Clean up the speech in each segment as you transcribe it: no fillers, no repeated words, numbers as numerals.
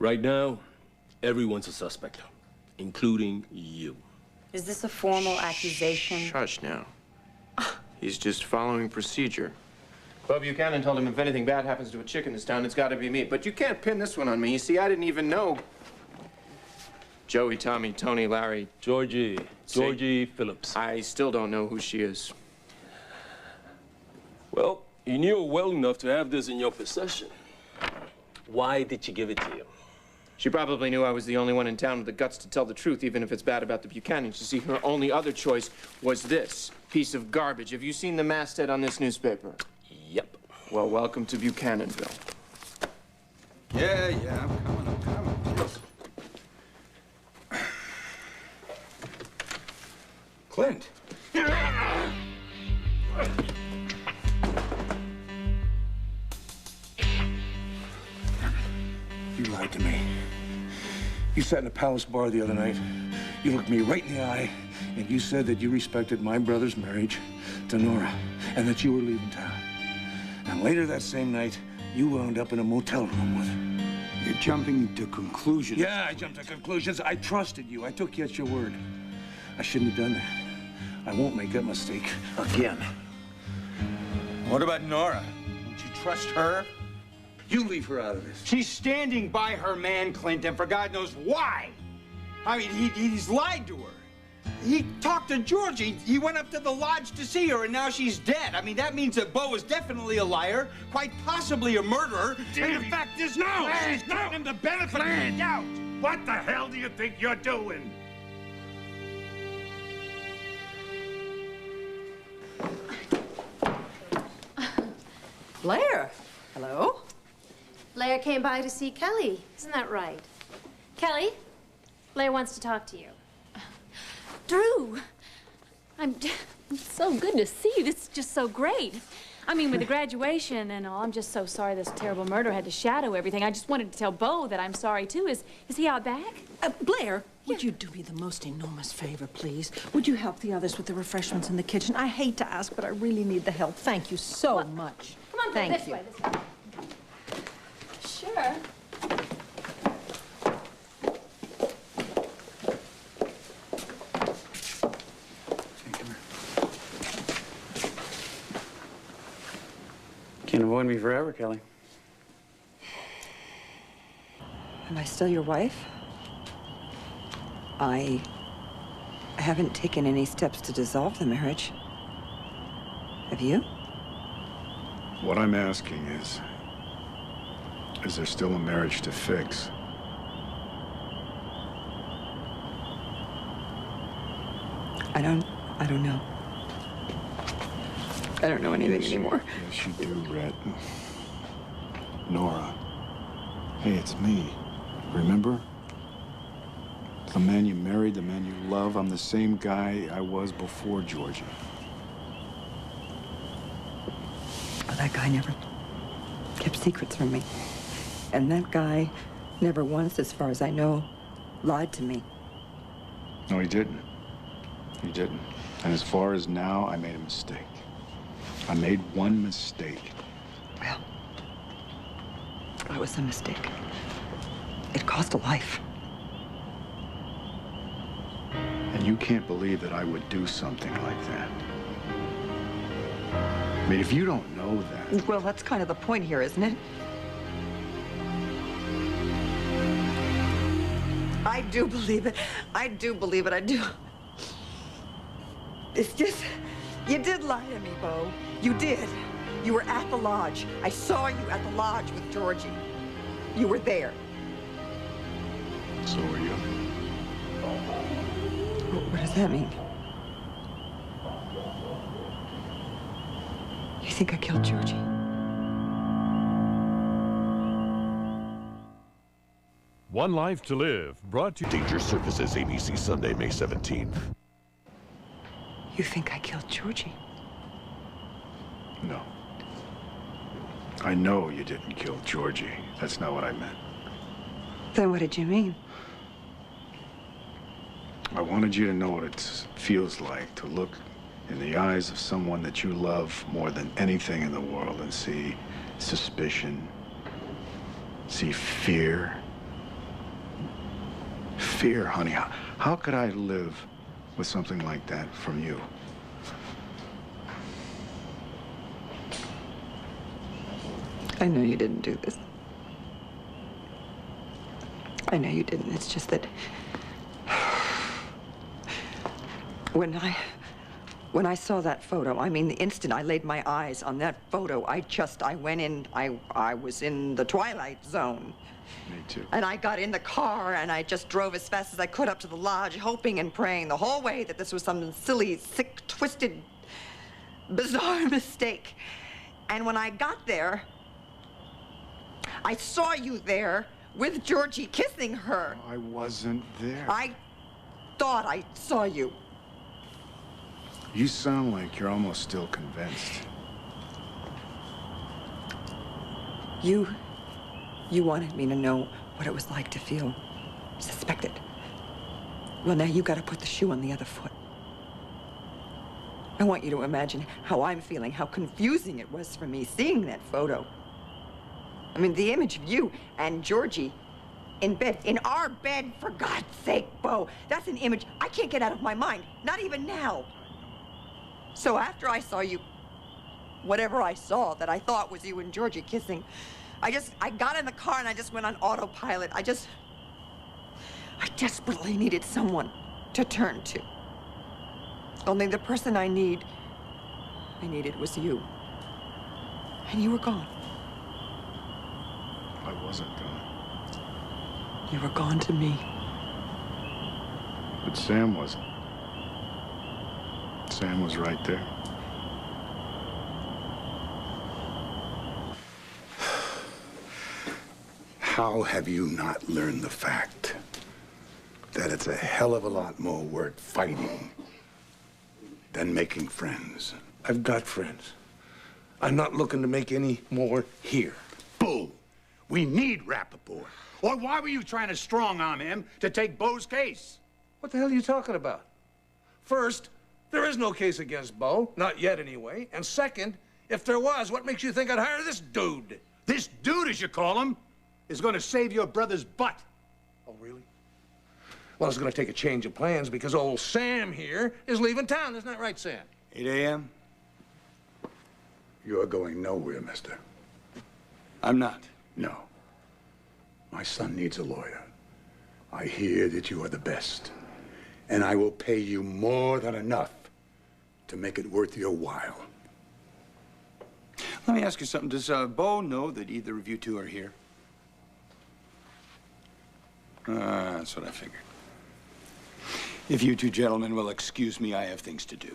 Right now, everyone's a suspect, including you. Is this a formal accusation? Shush now. He's just following procedure. Well, Buchanan told him if anything bad happens to a chick in this town, it's got to be me. But you can't pin this one on me. You see, I didn't even know. Joey, Tommy, Tony, Larry. Georgie Phillips. I still don't know who she is. Well, you knew her well enough to have this in your possession. Why did she give it to you? She probably knew I was the only one in town with the guts to tell the truth, even if it's bad about the Buchanans. You see, her only other choice was this piece of garbage. Have you seen the masthead on this newspaper? Yep. Well, welcome to Buchananville. Yeah, I'm coming. Yes. Clint. You lied to me. You sat in the Palace bar the other night. You looked me right in the eye, and you said that you respected my brother's marriage to Nora, and that you were leaving town. And later that same night, you wound up in a motel room with her. You're jumping to conclusions. Yeah, I jumped to conclusions. I trusted you. I took you at your word. I shouldn't have done that. I won't make that mistake again. What about Nora? Don't you trust her? You leave her out of this. She's standing by her man, Clint, and for God knows why. I mean, he's lied to her. He talked to George. He went up to the lodge to see her, and now she's dead. I mean, that means that Bo is definitely a liar, quite possibly a murderer. And in fact, this she's giving him the benefit of the doubt. What the hell do you think you're doing? Blair, hello? Blair came by to see Kelly. Isn't that right? Kelly, Blair wants to talk to you. Drew, it's so good to see you. This is just so great. I mean, with the graduation and all, I'm just so sorry this terrible murder had to shadow everything. I just wanted to tell Bo that I'm sorry, too. Is he out back? Blair, would you do me the most enormous favor, please? Would you help the others with the refreshments in the kitchen? I hate to ask, but I really need the help. Thank you so much. Come on, Thank this you. way, this way. Sure. Can't avoid me forever, Kelly. Am I still your wife? I haven't taken any steps to dissolve the marriage. Have you? What I'm asking is there still a marriage to fix? I don't know. I don't know anything anymore. Yes, you do, Rhett. Nora. Hey, it's me. Remember? The man you married, the man you love. I'm the same guy I was before Georgie. Well, that guy never kept secrets from me. And that guy never once, as far as I know, lied to me. No, he didn't. He didn't. And as far as now, I made a mistake. I made one mistake. Well, it was a mistake. It cost a life. And you can't believe that I would do something like that. I mean, if you don't know that... Well, that's kind of the point here, isn't it? I do believe it. I do believe it. I do. It's just, you did lie to me, Bo. You did. You were at the lodge. I saw you at the lodge with Georgie. You were there. So were you. What does that mean? You think I killed Georgie? One Life to Live, brought to you. Danger Circuses, ABC, Sunday, May 17th. You think I killed Georgie? No. I know you didn't kill Georgie. That's not what I meant. Then what did you mean? I wanted you to know what it feels like to look in the eyes of someone that you love more than anything in the world and see suspicion, see fear, Fear, honey. How could I live with something like that from you? I know you didn't do this. I know you didn't. It's just that when I saw that photo, I mean, the instant I laid my eyes on that photo, I went in, I was in the twilight zone. Me too. And I got in the car and I just drove as fast as I could up to the lodge, hoping and praying the whole way that this was some silly, sick, twisted, bizarre mistake. And when I got there, I saw you there with Georgie kissing her. I wasn't there. I thought I saw you. You sound like you're almost still convinced. You wanted me to know what it was like to feel suspected. Well, now you gotta put the shoe on the other foot. I want you to imagine how I'm feeling, how confusing it was for me seeing that photo. I mean, the image of you and Georgie in bed, in our bed, for God's sake, Bo. That's an image I can't get out of my mind, not even now. So after I saw you, whatever I saw that I thought was you and Georgie kissing, I got in the car and I just went on autopilot. I desperately needed someone to turn to. Only the person I needed was you. And you were gone. I wasn't gone. You were gone to me. But Sam wasn't. Sam was right there. How have you not learned the fact that it's a hell of a lot more worth fighting than making friends? I've got friends. I'm not looking to make any more here. Bull. We need Rappaport. Or why were you trying to strong-arm him to take Bo's case? What the hell are you talking about? First, there is no case against Bo. Not yet, anyway. And second, if there was, what makes you think I'd hire this dude? This dude, as you call him, is going to save your brother's butt. Oh, really? Well, it's going to take a change of plans because old Sam here is leaving town. Isn't that right, Sam? 8 a.m.? You're going nowhere, mister. I'm not. No. My son needs a lawyer. I hear that you are the best. And I will pay you more than enough to make it worth your while. Let me ask you something. Does Bo know that either of you two are here? That's what I figured. If you two gentlemen will excuse me, I have things to do.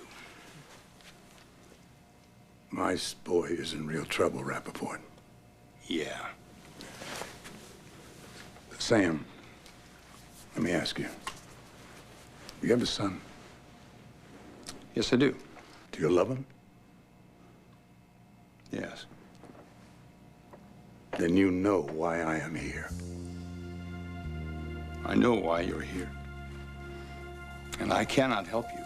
My boy is in real trouble, Rappaport. Yeah. Sam, let me ask you. You have a son? Yes, I do. Do you love him? Yes. Then you know why I am here. I know why you're here. And I cannot help you.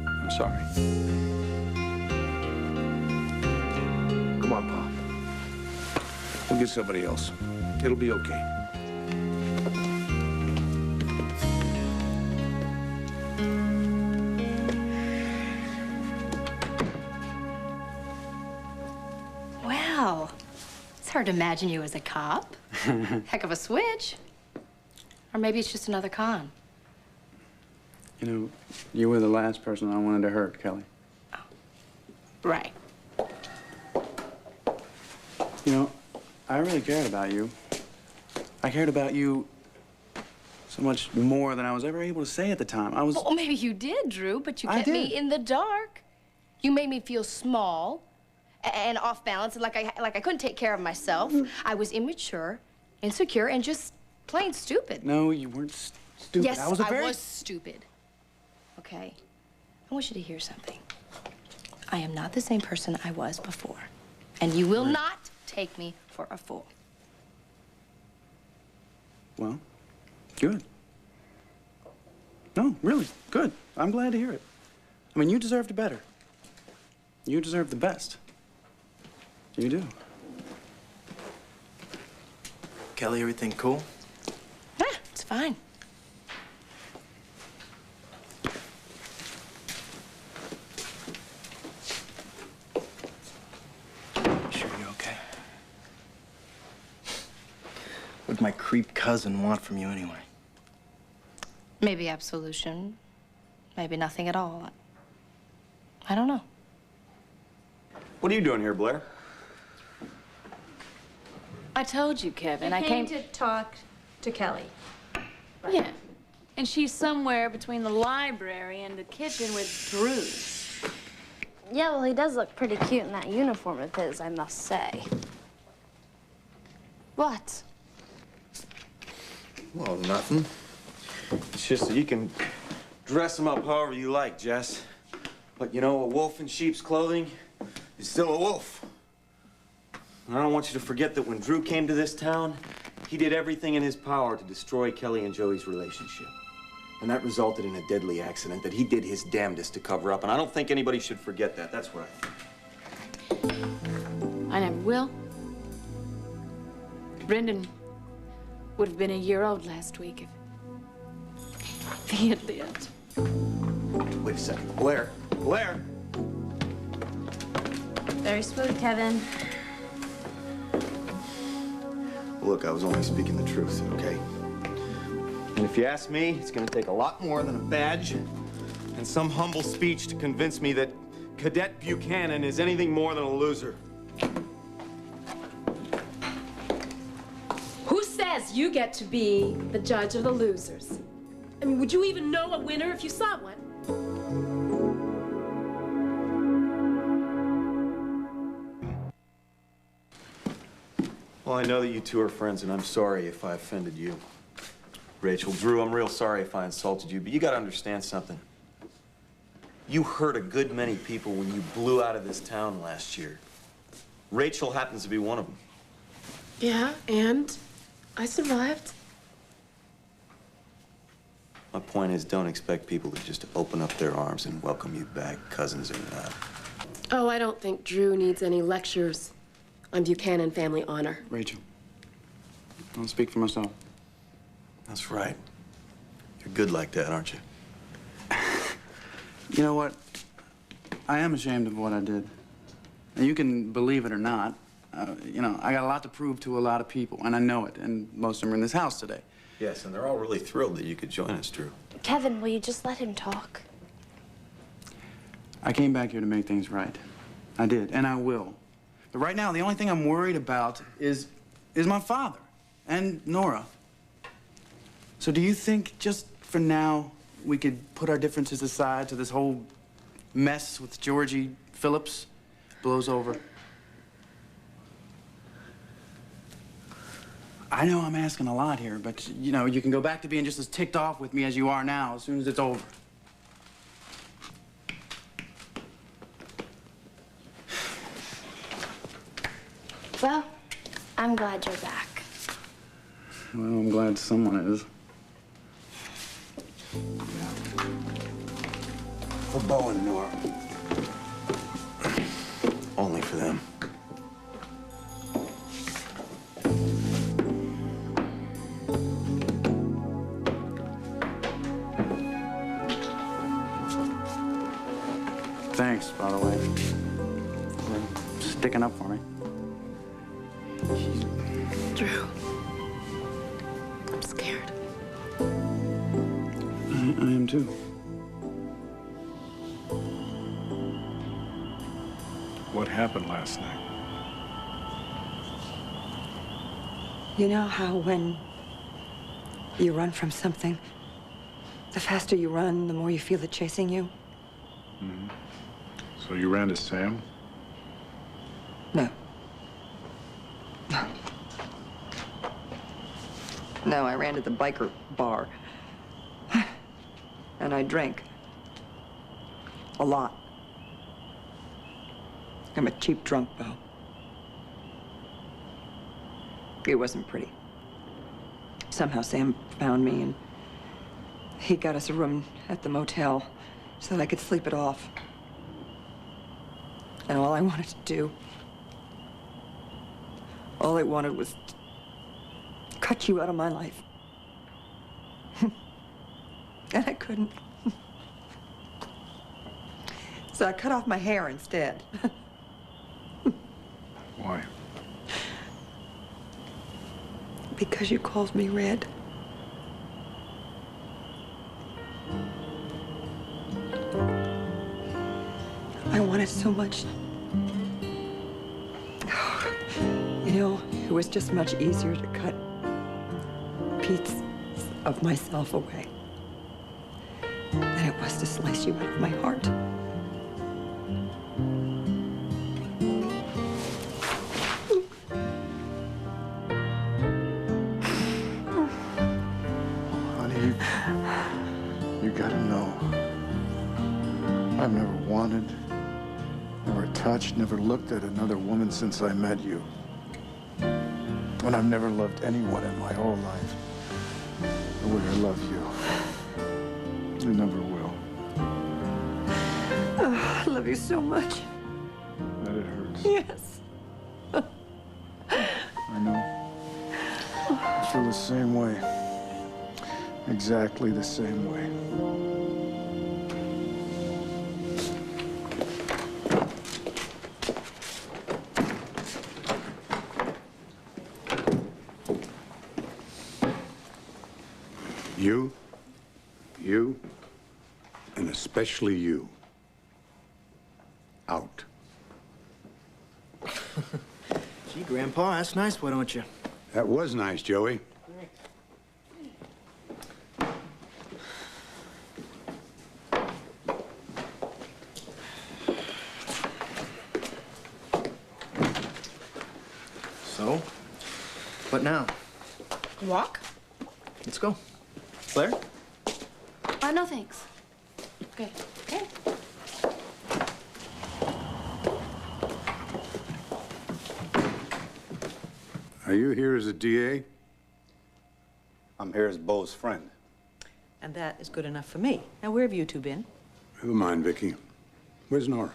I'm sorry. Come on, Pop. We'll get somebody else. It'll be okay. Wow. It's hard to imagine you as a cop. Heck of a switch. Or maybe it's just another con. You know, you were the last person I wanted to hurt, Kelly. Oh. Right. You know, I really cared about you. I cared about you so much more than I was ever able to say at the time. I was... Well, maybe you did, Drew, but you kept me in the dark. You made me feel small and off balance, and like I couldn't take care of myself. I was immature, insecure, and just plain stupid. No, you weren't stupid. Yes, I was stupid. Okay? I want you to hear something. I am not the same person I was before. And you will not take me for a fool. Well, good. No, really, good. I'm glad to hear it. I mean, you deserved better. You deserve the best. You do. Kelly, everything cool? Ah, it's fine. Sure you're okay? What'd my creep cousin want from you anyway? Maybe absolution. Maybe nothing at all. I don't know. What are you doing here, Blair? I told you, Kevin. I came to talk to Kelly. Yeah. And she's somewhere between the library and the kitchen with Drew. Yeah, well, he does look pretty cute in that uniform of his, I must say. What? Well, nothing. It's just that you can dress him up however you like, Jess. But you know, a wolf in sheep's clothing is still a wolf. And I don't want you to forget that when Drew came to this town, he did everything in his power to destroy Kelly and Joey's relationship. And that resulted in a deadly accident that he did his damnedest to cover up. And I don't think anybody should forget that. That's what I think. I never will. Brendan would have been a year old last week if he had lived. Wait a second. Blair. Blair! Very smooth, Kevin. Look, I was only speaking the truth, okay? And if you ask me, it's gonna take a lot more than a badge and some humble speech to convince me that Cadet Buchanan is anything more than a loser. Who says you get to be the judge of the losers? I mean, would you even know a winner if you saw one? Well, I know that you two are friends, and I'm sorry if I offended you. Rachel, Drew, I'm real sorry if I insulted you, but you gotta understand something. You hurt a good many people when you blew out of this town last year. Rachel happens to be one of them. Yeah, and I survived. My point is, don't expect people to just open up their arms and welcome you back, cousins or not. Oh, I don't think Drew needs any lectures on Buchanan family honor. Rachel, I'll speak for myself. That's right. You're good like that, aren't you? You know what? I am ashamed of what I did. And you can believe it or not. You know, I got a lot to prove to a lot of people, and I know it, and most of them are in this house today. Yes, and they're all really thrilled that you could join us, Drew. Kevin, will you just let him talk? I came back here to make things right. I did, and I will. But right now, the only thing I'm worried about is my father and Nora. So do you think, just for now, we could put our differences aside till this whole mess with Georgie Phillips blows over? I know I'm asking a lot here, but, you know, you can go back to being just as ticked off with me as you are now as soon as it's over. Well, I'm glad you're back. Well, I'm glad someone is. For Bo and Nora. Only for them. Thanks, by the way, for sticking up for me. Drew, I'm scared. I am too. What happened last night? You know how when you run from something, the faster you run, the more you feel it chasing you? Mm-hmm. So you ran to Sam? No. No, I ran to the biker bar. And I drank. A lot. I'm a cheap drunk, Bo. It wasn't pretty. Somehow Sam found me and he got us a room at the motel so that I could sleep it off. And all I wanted to do, all I wanted was to cut you out of my life. And I couldn't. So I cut off my hair instead. Why? Because you called me Red. I wanted so much. You know, it was just much easier to cut pieces of myself away than it was to slice you out of my heart. Honey, you gotta know, I've never wanted, never touched, never looked at another woman since I met you. And I've never loved anyone in my whole life the way I love you. I never will. Oh, I love you so much. That it hurts. Yes. I know. I feel the same way. Exactly the same way. You, and especially you, out. Gee, Grandpa, that's nice, why don't you? That was nice, Joey. So, what now? Walk? Let's go. Claire? No thanks. Good. Okay. Are you here as a DA? I'm here as Bo's friend. And that is good enough for me. Now, where have you two been? Never mind, Vicky. Where's Nora?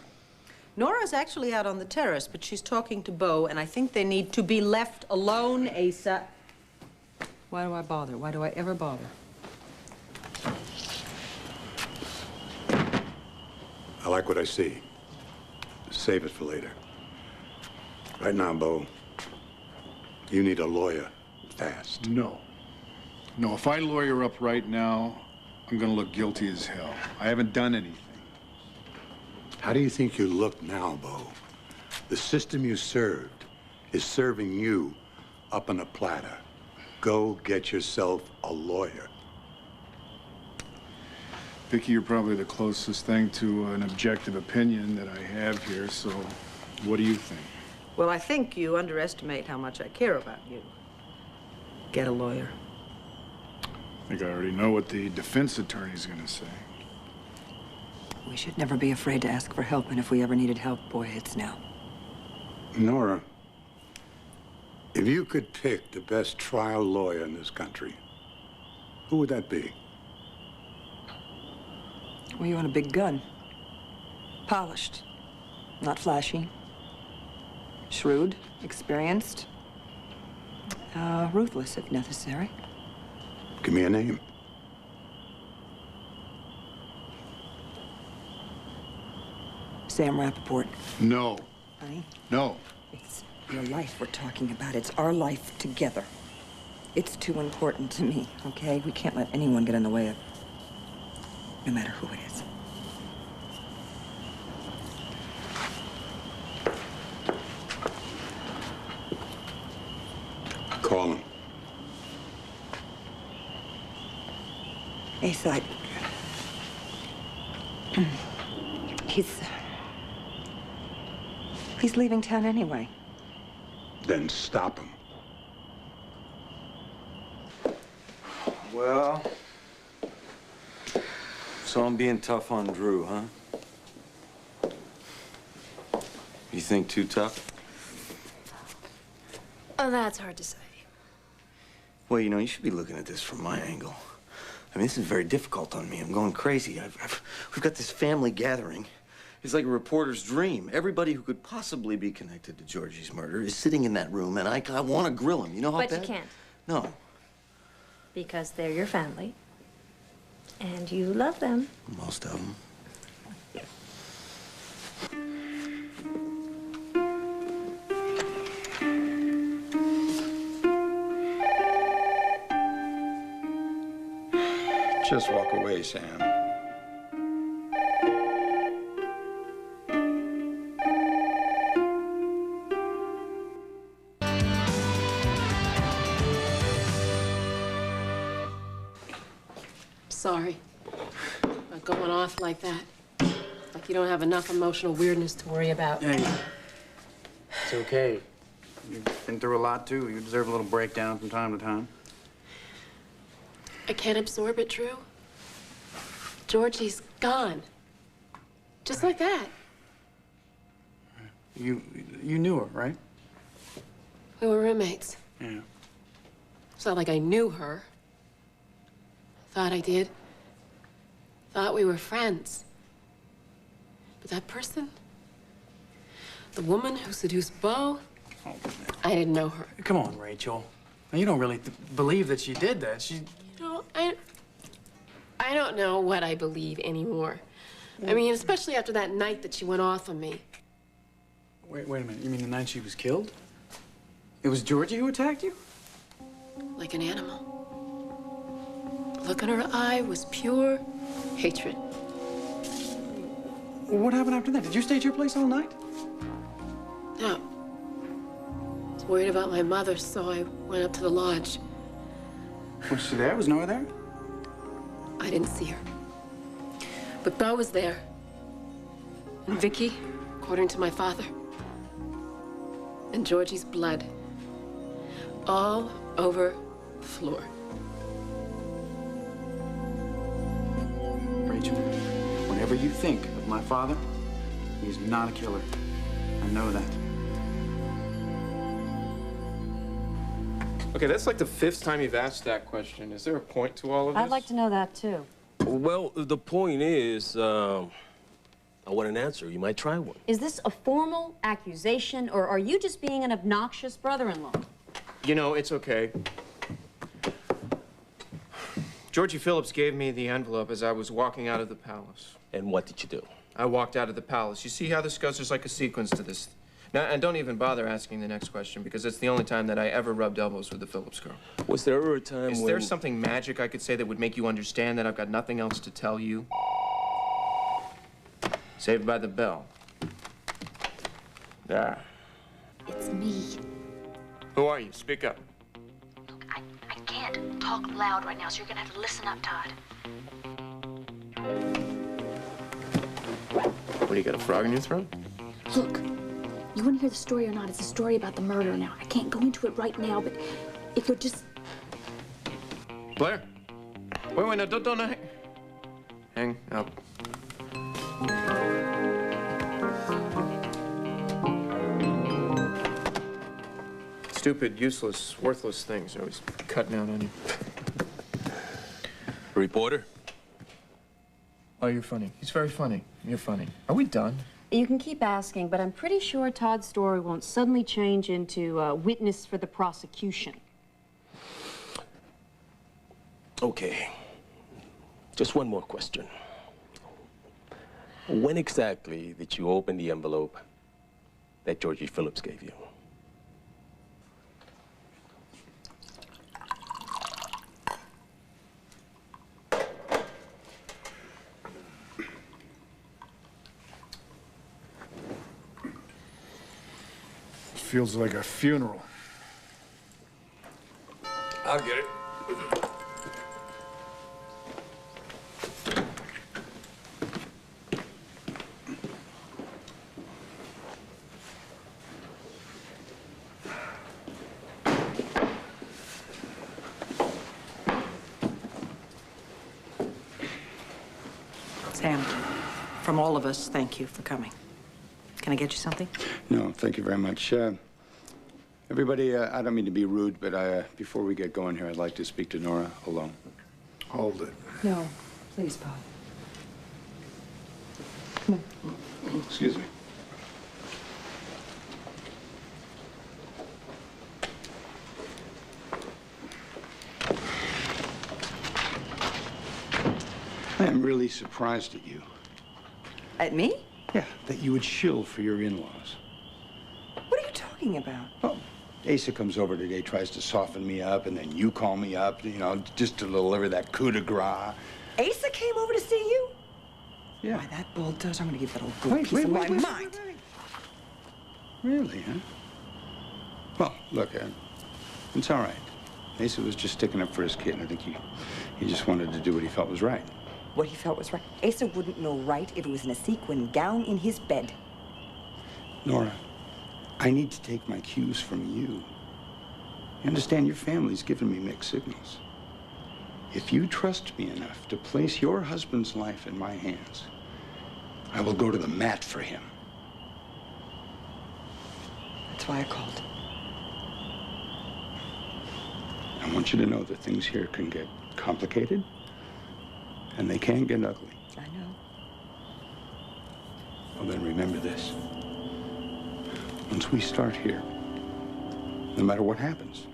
Nora's actually out on the terrace, but she's talking to Bo, and I think they need to be left alone ASAP. Why do I bother? Why do I ever bother? I like what I see. Save it for later. Right now, Bo, you need a lawyer fast. No. No, if I lawyer up right now, I'm gonna look guilty as hell. I haven't done anything. How do you think you look now, Bo? The system you served is serving you up on a platter. Go get yourself a lawyer. Vicky, you're probably the closest thing to an objective opinion that I have here, so what do you think? Well, I think you underestimate how much I care about you. Get a lawyer. I think I already know what the defense attorney's gonna say. We should never be afraid to ask for help, and if we ever needed help, boy, it's now. Nora, if you could pick the best trial lawyer in this country, who would that be? Well, you want a big gun. Polished. Not flashy. Shrewd. Experienced. Ruthless, if necessary. Give me a name. Sam Rappaport. No. Honey? No. It's your life we're talking about. It's our life together. It's too important to me, okay? We can't let anyone get in the way of... no matter who it is. Call him. Asa, he's leaving town anyway. Then stop him. Well, so I'm being tough on Drew, huh? You think too tough? Oh, that's hard to say. Well, you know, you should be looking at this from my angle. I mean, this is very difficult on me. I'm going crazy. We've got this family gathering. It's like a reporter's dream. Everybody who could possibly be connected to Georgie's murder is sitting in that room, and I want to grill him. You know how bad? But you can't. No. Because they're your family, And you love them. Most of them. Just walk away, Sam. Sorry. About going off like that. Like you don't have enough emotional weirdness to worry about. Hey, it's okay. You've been through a lot, too. You deserve a little breakdown from time to time. I can't absorb it, Drew. Georgie's gone. Just like that. You knew her, right? We were roommates. Yeah. It's not like I knew her. Thought I did. Thought we were friends. But that person, the woman who seduced Beau, I didn't know her. Come on, Rachel. Now, you don't really believe that she did that. You know, I don't know what I believe anymore. I mean, especially after that night that she went off on me. Wait a minute. You mean the night she was killed? It was Georgie who attacked you? Like an animal. The look in her eye was pure hatred. Well, what happened after that? Did you stay at your place all night? No. I was worried about my mother, so I went up to the lodge. Was she there? Was Nora there? I didn't see her. But Beau was there. And Vicky, according to my father. And Georgie's blood. All over the floor. Rachel, whatever you think of my father, he's not a killer. I know that. Okay, that's like the 5th time you've asked that question. Is there a point to all of this? I'd like to know that, too. Well, the point is, I want an answer. You might try one. Is this a formal accusation, or are you just being an obnoxious brother-in-law? You know, it's okay. Georgie Phillips gave me the envelope as I was walking out of the palace. And what did you do? I walked out of the palace. You see how this goes? There's like a sequence to this. Now, and don't even bother asking the next question, because it's the only time that I ever rubbed elbows with the Phillips girl. Was there ever a time Is there something magic I could say that would make you understand that I've got nothing else to tell you? Saved by the Bell. There. It's me. Who are you? Speak up. I can't talk loud right now, so you're gonna have to listen up, Todd. What, do you got a frog in your throat? Look, you want to hear the story or not? It's a story about the murder now. I can't go into it right now, but if you'll just... Blair? Wait, no, don't hang up. Stupid, useless, worthless things are always cutting out on you. Reporter? Oh, you're funny. He's very funny. You're funny. Are we done? You can keep asking, but I'm pretty sure Todd's story won't suddenly change into a witness for the prosecution. Okay. Just one more question. When exactly did you open the envelope that Georgie Phillips gave you? Feels like a funeral. I'll get it. Sam, from all of us, thank you for coming. Can I get you something? No, thank you very much. Everybody, I don't mean to be rude, but before we get going here, I'd like to speak to Nora alone. Hold it. No, please, Bob. Excuse me. I am really surprised at you. At me? Yeah, that you would shill for your in-laws. What are you talking about? Well, Asa comes over today, tries to soften me up, and then you call me up, you know, just to deliver that coup de grace. Asa came over to see you? Yeah. Why, that bulldozer, I'm gonna give that old good piece of my mind. Really, huh? Well, look, it's all right. Asa was just sticking up for his kid. I think he just wanted to do what he felt was right. What he felt was right. Asa wouldn't know right if it was in a sequin gown in his bed. Nora, I need to take my cues from you. You understand, your family's given me mixed signals. If you trust me enough to place your husband's life in my hands, I will go to the mat for him. That's why I called. I want you to know that things here can get complicated, and they can get ugly. I know. Well, then remember this. Once we start here, no matter what happens,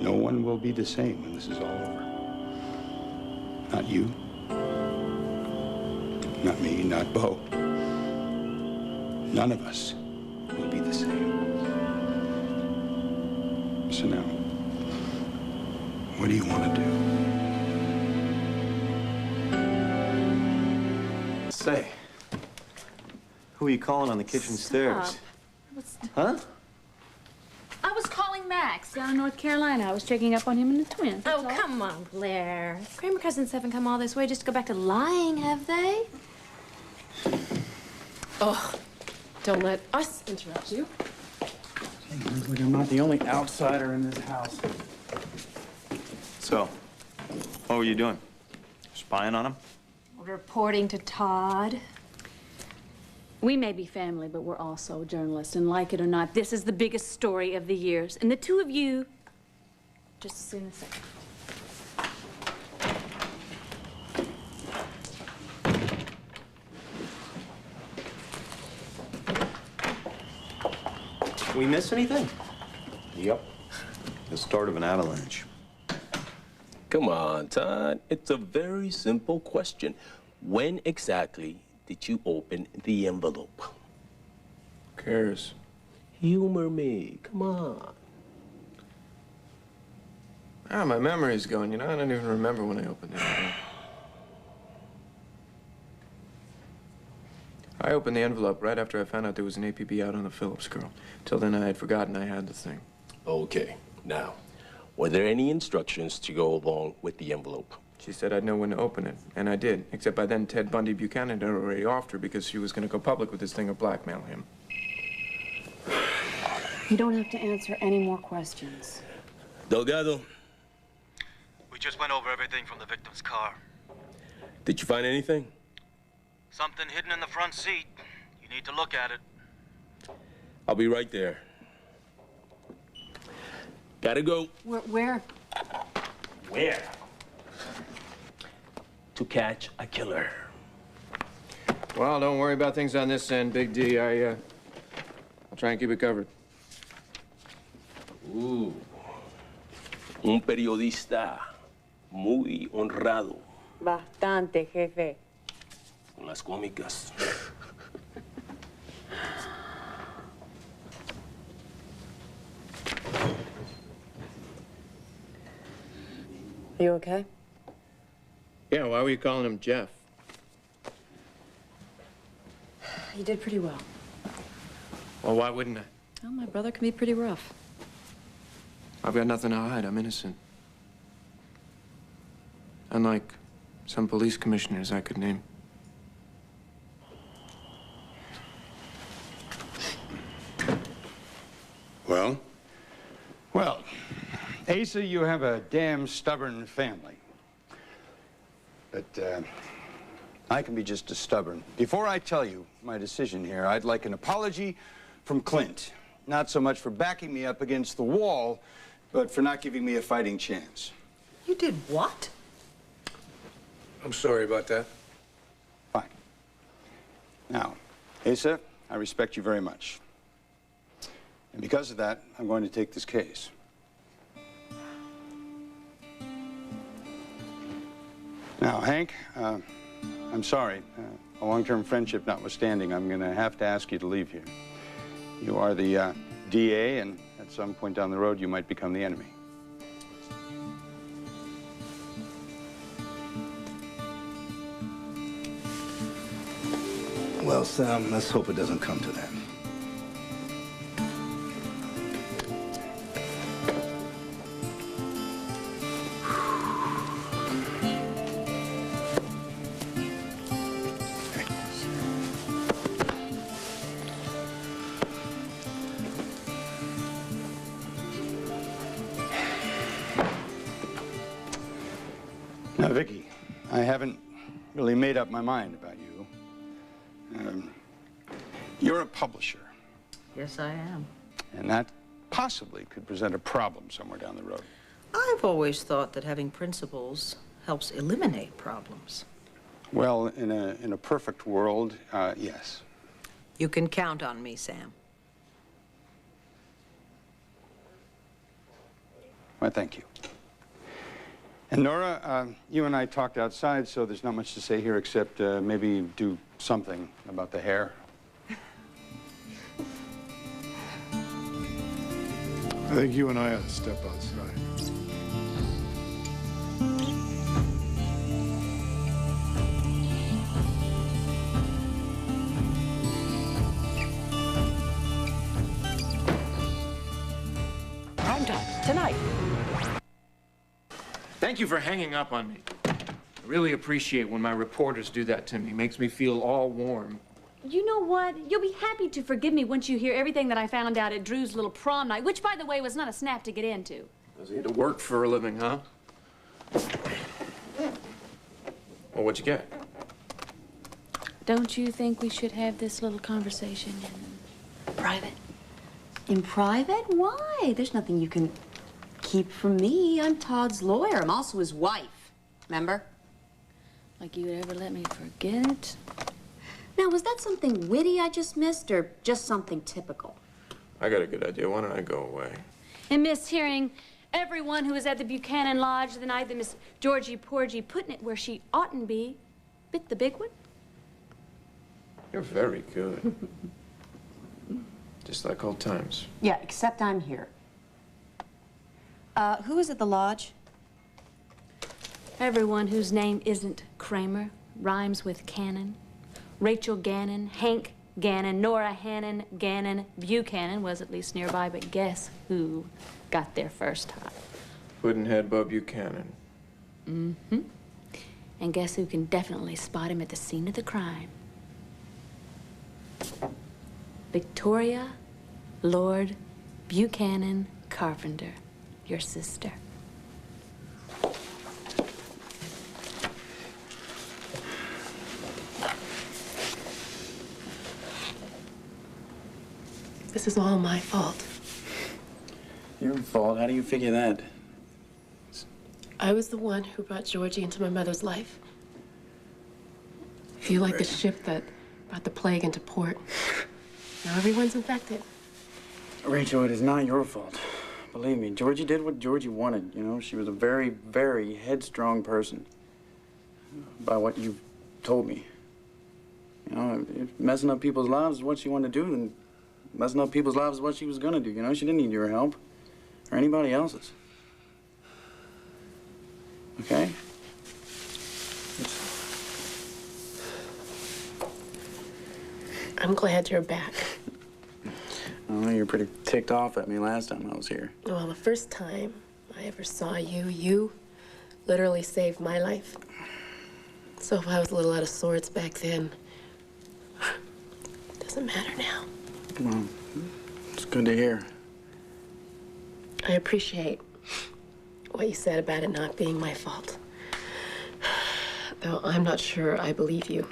no one will be the same when this is all over. Not you. Not me, not Bo. None of us will be the same. So now, what do you want to do? Say, who are you calling on the kitchen stairs? Huh? I was calling Max down in North Carolina. I was checking up on him and the twins. Oh, come on, Blair. Kramer cousins haven't come all this way just to go back to lying, have they? Oh, don't let us interrupt you. Looks like I'm not the only outsider in this house. So, what were you doing? Spying on him? Reporting to Todd. We may be family, but we're also journalists, and like it or not, this is the biggest story of the years. And the two of you, just as soon as We miss anything? Yep. The start of an avalanche. Come on, Todd. It's a very simple question. When exactly did you open the envelope? Who cares? Humor me. Come on. Ah, my memory's going, you know? I don't even remember when I opened it. I opened the envelope right after I found out there was an APB out on the Phillips girl. Till then, I had forgotten I had the thing. Okay. Now, were there any instructions to go along with the envelope? She said I'd know when to open it, and I did. Except by then, Ted Bundy Buchanan had already offed her because she was going to go public with this thing or blackmail him. You don't have to answer any more questions. Delgado, We just went over everything from the victim's car. did you find anything? Something hidden in the front seat. You need to look at it. I'll be right there. Gotta go. Where? Where? To catch a killer. Well, don't worry about things on this end, Big D. I'll try and keep it covered. Un periodista muy honrado. Bastante, jefe. Con las cómicas. Are you okay? Yeah, why were you calling him Jeff? You did pretty well. Well, why wouldn't I? Well, my brother can be pretty rough. I've got nothing to hide. I'm innocent. Unlike some police commissioners I could name. Well? Well, Asa, you have a damn stubborn family. But, I can be just as stubborn. Before I tell you my decision here, I'd like an apology from Clint. Not so much for backing me up against the wall, but for not giving me a fighting chance. You did what? I'm sorry about that. Fine. Now, Asa, I respect you very much. And because of that, I'm going to take this case. Now, Hank, I'm sorry. A long-term friendship notwithstanding, I'm going to have to ask you to leave here. You are the DA, and at some point down the road, you might become the enemy. Well, Sam, let's hope it doesn't come to that. Now, Vicky, I haven't really made up my mind about you. You're a publisher, Yes, I am. and that possibly could present a problem somewhere down the road. I've always thought that having principles helps eliminate problems. Well, in a perfect world, yes. You can count on me, Sam. Well, thank you. And Nora, you and I talked outside, so there's not much to say here except maybe do something about the hair. I think you and I ought to step outside. Prime time, tonight. Thank you for hanging up on me. I really appreciate when my reporters do that to me. Makes me feel all warm. You know what? You'll be happy to forgive me once you hear everything that I found out at Drew's little prom night, which, by the way, was not a snap to get into. Does he have to work for a living, huh? Well, what'd you get? Don't you think we should have this little conversation in private? In private? Why? There's nothing you can keep from me. I'm Todd's lawyer. I'm also his wife. Remember? Like you would ever let me forget? Now, was that something witty I just missed, or just something typical? I got a good idea. Why don't I go away? And miss hearing everyone who was at the Buchanan Lodge the night that Miss Georgie Porgy, putting it where she oughtn't be, bit the big one? You're very good. Just like old times. Yeah, except I'm here. Who is at the lodge? Everyone whose name isn't Kramer, rhymes with Cannon. Rachel Gannon, Hank Gannon, Nora Hannon, Gannon, Buchanan was at least nearby, but guess who got there first time? Puddinhead Bub Buchanan. Mm-hmm. And guess who can definitely spot him at the scene of the crime? Victoria Lord Buchanan Carpenter, your sister. This is all my fault. Your fault? How do you figure that? I was the one who brought Georgie into my mother's life. I feel like the ship that brought the plague into port. Now everyone's infected. Rachel, it is not your fault. Believe me, Georgie did what Georgie wanted. You know, she was a very, very headstrong person. By what you've told me. You know, if messing up people's lives is what she wanted to do, then messing up people's lives is what she was gonna do. You know, she didn't need your help. Or anybody else's. Okay? I'm glad you're back. Oh, you were pretty ticked off at me last time I was here. Well, the first time I ever saw you, you literally saved my life. So if I was a little out of sorts back then, it doesn't matter now. Well, it's good to hear. I appreciate what you said about it not being my fault. Though I'm not sure I believe you.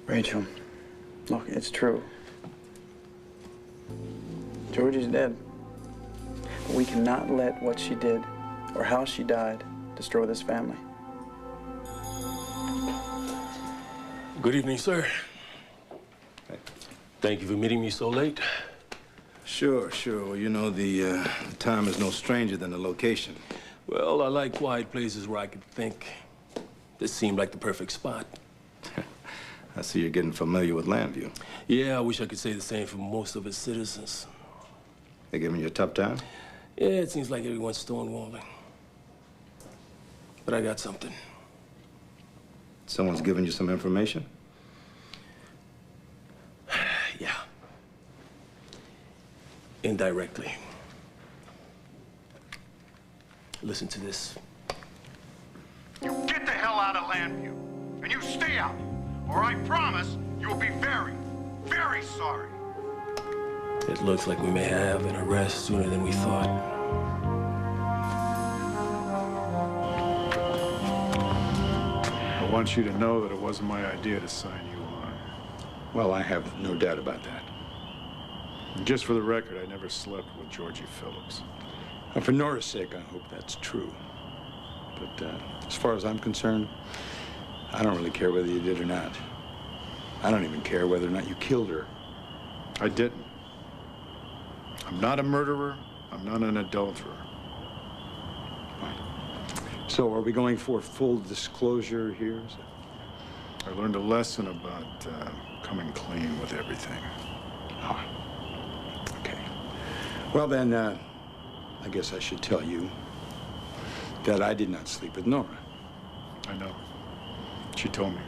Rachel, look, it's true. Georgie's dead. But we cannot let what she did or how she died destroy this family. Good evening, sir. Thank you for meeting me so late. Sure, sure. Well, you know, the time is no stranger than the location. Well, I like quiet places where I can think, This seemed like the perfect spot. I see you're getting familiar with Landview. Yeah, I wish I could say the same for most of its citizens. They giving you a tough time? Yeah, it seems like everyone's stonewalling. But I got something. Someone's giving you some information? Yeah. Indirectly. Listen to this. Get the hell out of Landview, and you stay out, or I promise you'll be very, very sorry. It looks like we may have an arrest sooner than we thought. I want you to know that it wasn't my idea to sign you on. Well, I have no doubt about that. And just for the record, I never slept with Georgie Phillips. And for Nora's sake, I hope that's true. But as far as I'm concerned, I don't really care whether you did or not. I don't even care whether or not you killed her. I didn't. I'm not a murderer. I'm not an adulterer. So are we going for full disclosure here? I learned a lesson about coming clean with everything. Oh. Okay. Well, then, I guess I should tell you that I did not sleep with Nora. I know. She told me.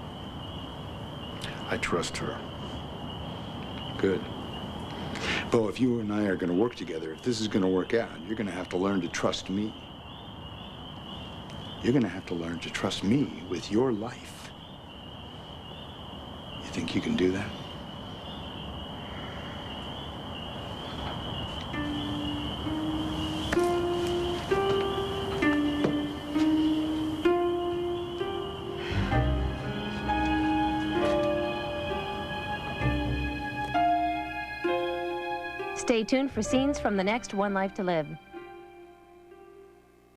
I trust her. Good. Bo, if you and I are going to work together, if this is going to work out, you're going to have to learn to trust me. You're going to have to learn to trust me with your life. You think you can do that? Stay tuned for scenes from the next One Life to Live.